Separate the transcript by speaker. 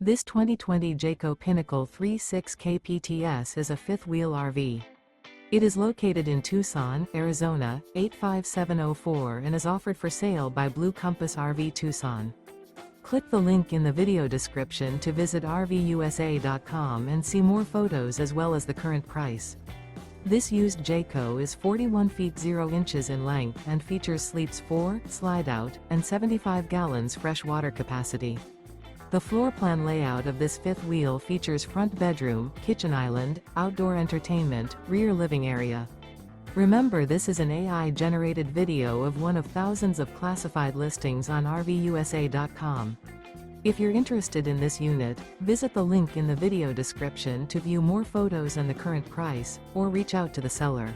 Speaker 1: This 2020 Jayco Pinnacle 36 kpts is a fifth-wheel RV. It is located in Tucson, Arizona, 85704 and is offered for sale by Blue Compass RV Tucson. Click the link in the video description to visit RVUSA.com and see more photos as well as the current price. This used Jayco is 41 feet 0 inches in length and features sleeps 4, slide-out, and 75 gallons fresh water capacity. The floor plan layout of this fifth wheel features front bedroom, kitchen island, outdoor entertainment, rear living area. Remember, this is an AI-generated video of one of thousands of classified listings on RVUSA.com. If you're interested in this unit, visit the link in the video description to view more photos and the current price, or reach out to the seller.